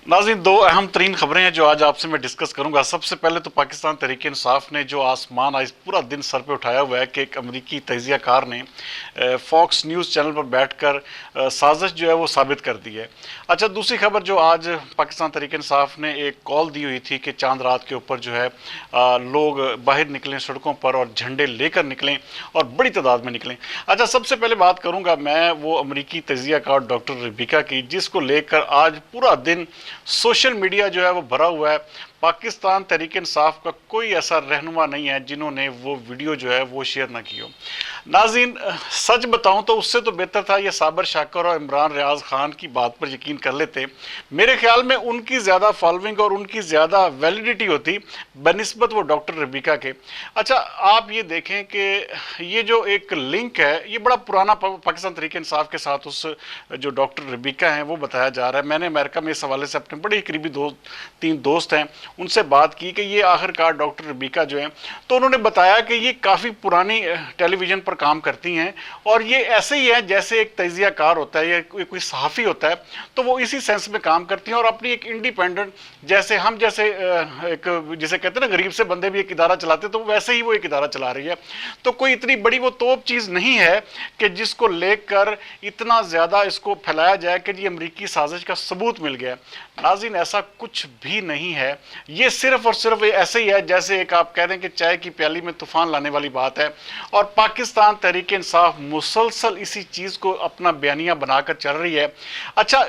नाज़रीन, दो अहम तरीन खबरें हैं जो आज आपसे मैं डिस्कस करूंगा। सबसे पहले तो पाकिस्तान तहरीक इंसाफ ने जो आसमान आज पूरा दिन सर पे उठाया हुआ है कि एक अमरीकी तजियाकार ने फॉक्स न्यूज़ चैनल पर बैठकर साजिश जो है वो साबित कर दी है। अच्छा, दूसरी खबर जो आज पाकिस्तान तहरीक इंसाफ ने एक कॉल दी हुई थी कि चांद रात के ऊपर जो है लोग बाहर निकलें सड़कों पर और झंडे लेकर निकलें और बड़ी तादाद में निकलें। अच्छा, सबसे पहले बात करूंगा मैं वो अमरीकी तजियाकार डॉक्टर रबीका की, जिसको लेकर आज पूरा दिन सोशल मीडिया जो है वो भरा हुआ है। पाकिस्तान तहरीक इंसाफ का कोई ऐसा रहनुमा नहीं है जिन्होंने वो वीडियो जो है वो शेयर ना की हो। नाज़रीन, सच बताऊं तो उससे तो बेहतर था ये साबिर शाकर और इमरान रियाज खान की बात पर यकीन कर लेते। मेरे ख्याल में उनकी ज़्यादा फॉलोइंग और उनकी ज़्यादा वैलिडिटी होती बनिस्बत वो डॉक्टर रबीका के। अच्छा, आप ये देखें कि ये जो एक लिंक है ये बड़ा पुराना पाकिस्तान तहरीक इंसाफ के साथ उस जो डॉक्टर रबीका हैं वो बताया जा रहा है। मैंने अमेरिका में इस हवाले से अपने बड़े करीबी तीन दोस्त हैं, उनसे बात की कि ये आखिरकार डॉक्टर रबीका जो है, तो उन्होंने बताया कि ये काफ़ी पुरानी टेलीविज़न पर काम करती हैं और ये ऐसे ही है जैसे एक तजियाकार होता है या कोई सहाफ़ी होता है, तो वो इसी सेंस में काम करती हैं और अपनी एक इंडिपेंडेंट, जैसे हम जैसे एक जिसे कहते हैं ना गरीब से बंदे भी एक इदारा चलाते, तो वैसे ही वो एक इदारा चला रही है। तो कोई इतनी बड़ी वो तोप चीज़ नहीं है कि जिसको लेकर इतना ज़्यादा इसको फैलाया जाए कि जी अमरीकी साजिश का सबूत मिल गया। नाज़रीन, ऐसा कुछ भी नहीं है। ये सिर्फ और सिर्फ ऐसे ही है जैसे एक आप कह रहे हैं कि चाय की प्याली में तूफान लाने वाली बात है। और पाकिस्तान तहरीक इंसाफ मुसलसल इसी चीज़ को अपना बयानिया बनाकर चल रही है। अच्छा,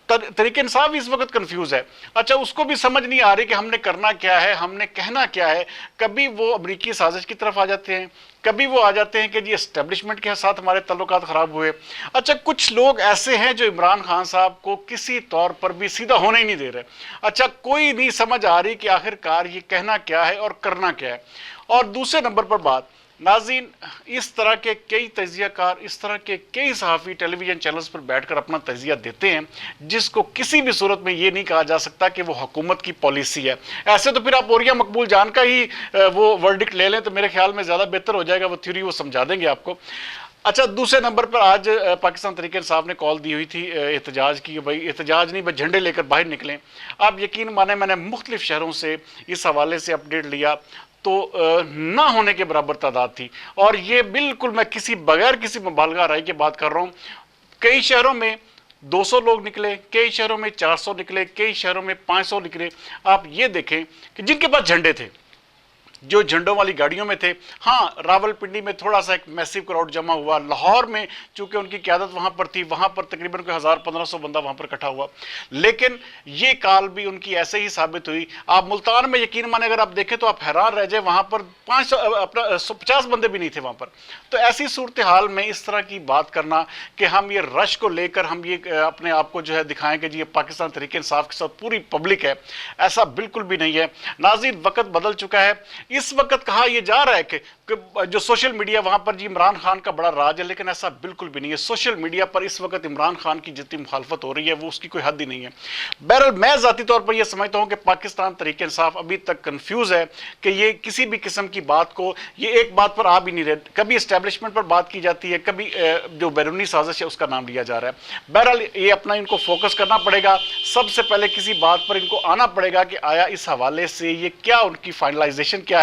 तहरीक इंसाफ इस वक्त कंफ्यूज है। अच्छा, उसको भी समझ नहीं आ रही कि हमने करना क्या है, हमने कहना क्या है। कभी वो अमरीकी साजिश की तरफ आ जाते हैं, कभी वो आ जाते हैं कि जी एस्टेब्लिशमेंट के साथ हमारे तल्लुकात ख़राब हुए। अच्छा, कुछ लोग ऐसे हैं जो इमरान खान साहब को किसी तौर पर भी सीधा होने ही नहीं दे रहे। अच्छा, कोई नहीं समझ आ रही कि आखिरकार ये कहना क्या है और करना क्या है। और दूसरे नंबर पर बात, नाज़रीन, इस तरह के कई तजियाकार, इस तरह के कई सहाफ़ी टेलीविज़न चैनल्स पर बैठकर अपना तजिया देते हैं जिसको किसी भी सूरत में ये नहीं कहा जा सकता कि वो हुकूमत की पॉलिसी है। ऐसे तो फिर आप ओरिया मकबूल जान का ही वो वर्डिक्ट ले लें तो मेरे ख्याल में ज़्यादा बेहतर हो जाएगा, वो थ्योरी वो समझा देंगे आपको। अच्छा, दूसरे नंबर पर आज पाकिस्तान तहरीक इंसाफ ने कॉल दी हुई थी एहतजाज की, भाई एहतजाज नहीं बस झंडे लेकर बाहर निकलें। आप यकीन माने मैंने मुख्तलिफ शहरों से इस हवाले से अपडेट लिया तो ना होने के बराबर तादाद थी। और ये बिल्कुल मैं किसी बगैर किसी मुबालगा राय की बात कर रहा हूँ। कई शहरों में 200 लोग निकले, कई शहरों में 400 निकले, कई शहरों में 500 निकले। आप ये देखें कि जिनके पास झंडे थे, जो झंडों वाली गाड़ियों में थे। हाँ, रावलपिंडी में थोड़ा सा एक मैसिव क्राउड जमा हुआ। लाहौर में चूंकि उनकी क़यादत वहां पर थी, वहां पर तकरीबन कोई 1000-1500 बंदा वहां पर इकट्ठा हुआ। लेकिन ये काल भी उनकी ऐसे ही साबित हुई। आप मुल्तान में यकीन माने अगर आप देखें तो आप हैरान रह जाए, वहां पर 50 बंदे भी नहीं थे वहां पर। तो ऐसी सूरत हाल में इस तरह की बात करना कि हम ये रश को लेकर हम ये अपने आप को जो है दिखाएं कि जी ये पाकिस्तान तहरीक इंसाफ के साथ पूरी पब्लिक है, ऐसा बिल्कुल भी नहीं है। नाज़रीन, वक्त बदल चुका है। इस वक्त कहा यह जा रहा है कि जो सोशल मीडिया वहां पर जी इमरान खान का बड़ा राज है, लेकिन ऐसा बिल्कुल भी नहीं है। सोशल मीडिया पर इस वक्त इमरान खान की जितनी मुखालफत हो रही है वो उसकी कोई हद ही नहीं है। बहरहाल, मैं जाती तौर पर यह समझता हूं कि पाकिस्तान तहरीक इंसाफ अभी तक कंफ्यूज है कि ये किसी भी किस्म की बात को, ये एक बात पर आ भी नहीं रहे। कभी एस्टेब्लिशमेंट पर बात की जाती है, कभी जो बैरूनी साजिश है उसका नाम लिया जा रहा है। बहरहाल, ये अपना इनको फोकस करना पड़ेगा। सबसे पहले किसी बात पर इनको आना पड़ेगा कि आया इस हवाले से ये क्या उनकी फाइनलाइजेशन क्या है।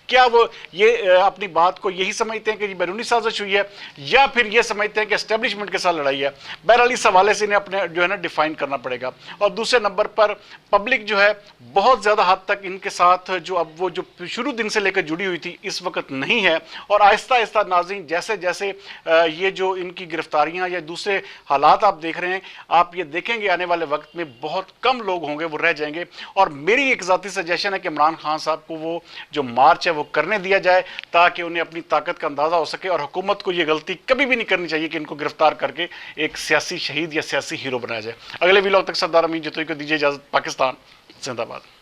क्या वो ये अपनी बात को यही समझते हैं कि ये बैरूनी साजिश हुई है, या फिर ये समझते हैं कि एस्टेब्लिशमेंट के साथ लड़ाई है। बहरहाल, इस हवाले से इन्हें अपने जो है ना डिफाइन करना पड़ेगा। और दूसरे नंबर पर पब्लिक जो है बहुत ज़्यादा हद तक इनके साथ जो अब वो जो शुरू दिन से लेकर जुड़ी हुई थी इस वक्त नहीं है। और आहिस्ता आहिस्ता नाज़रीन, जैसे जैसे ये जो इनकी गिरफ्तारियां या दूसरे हालात आप देख रहे हैं, आप ये देखेंगे आने वाले वक्त में बहुत कम लोग होंगे वो रह जाएंगे। और मेरी एक ज़ाती सजेशन है कि इमरान खान साहब को वो जो मार्च है वो करने दिया जाए ताकि उन्हें अपनी ताकत का अंदाजा हो सके। और हुकूमत को ये गलती कभी भी नहीं करनी चाहिए कि इनको गिरफ्तार करके एक सियासी शहीद या सियासी हीरो बनाया जाए। अगले व्लॉग तक सरदार अमीन जतोई को दीजिए इजाजत। पाकिस्तान जिंदाबाद।